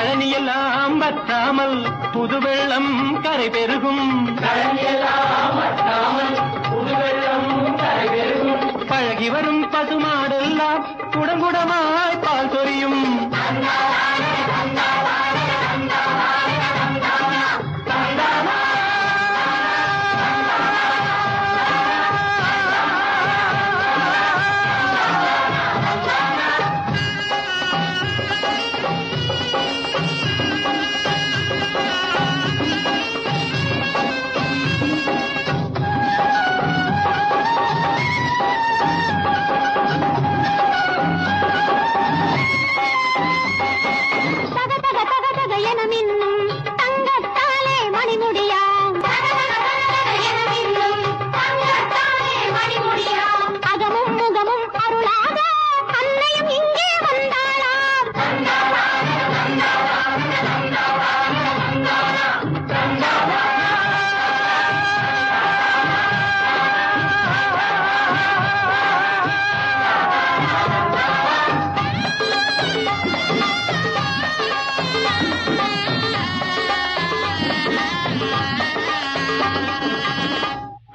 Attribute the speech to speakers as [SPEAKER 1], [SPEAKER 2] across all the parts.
[SPEAKER 1] கழனியெல்லாம் வற்றாமல் புது வெள்ளம் கரை பெருகும். பழகி வரும் பசுமாடெல்லாம் குடங்குடமாய் பால் சொரியும்.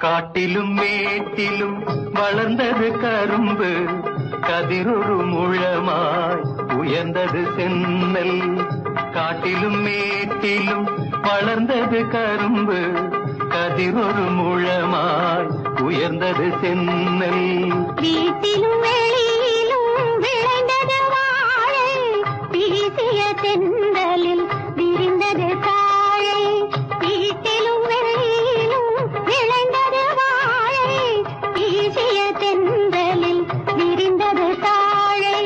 [SPEAKER 1] காட்டிலும் மேட்டிலும் வளர்ந்தது கரும்பு, கதிரொரு முழமாய் உயர்ந்தது சென்னல். காட்டிலும் மேட்டிலும் வளர்ந்தது கரும்பு, கதிரொரு முழமாய் உயர்ந்தது சென்னல்.
[SPEAKER 2] வீட்டிலும் வெளியிலும் விளைந்தது வாழை, வீசிய தென்றலில் விரிந்தது தாழை. வீட்டிலும் வெளியிலும் விளைந்தது வாழை, வீசிய தென்றலில் விரிந்தது தாழை.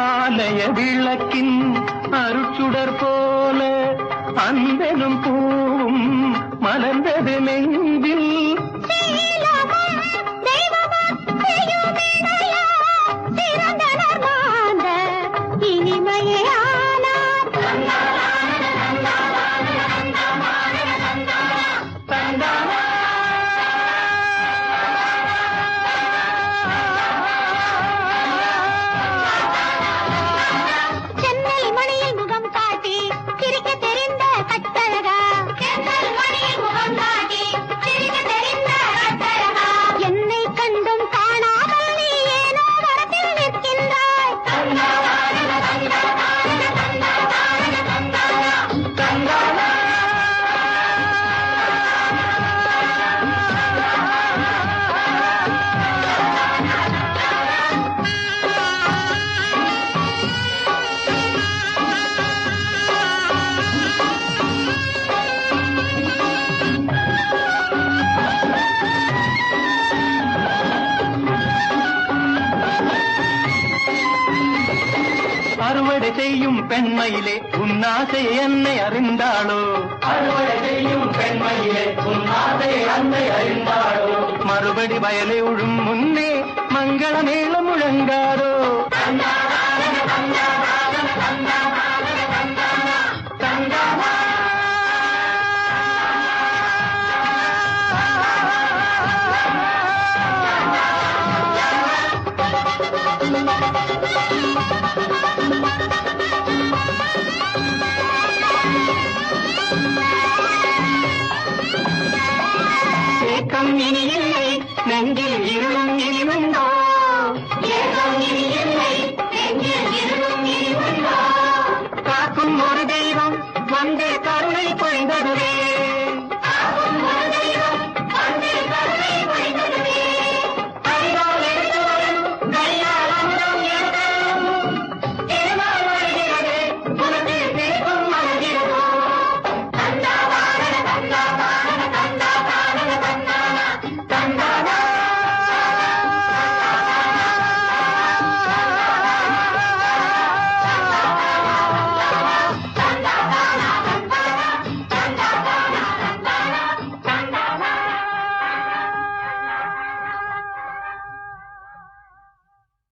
[SPEAKER 1] ஆலய விளக்கின் அருட்சுடர் போல அன்பெனும் பூவும் மலர்ந்தது நெஞ்சில்.
[SPEAKER 2] சிறந்தனர் மாந்த இனிமையே ஆனார். சென்னல் மணியில் முகம் காட்டி சிரிக்க தெரிந்த கட்டழகா, என்னை கண்டும் காணாமல் நீ ஏனோ வரத்தில் நிற்கின்றாய்.
[SPEAKER 1] அறுவடை செய்யும் பெண்மையிலே உன்னாசை என்னை அறிந்தாளோ?
[SPEAKER 3] அறுவடை செய்யும் பெண்மையிலே உன்னாசை அன்னை அறிந்தாளோ?
[SPEAKER 1] மறுபடி வயலை உழும் முன்னே மங்கள மேளம் முழங்காரோ?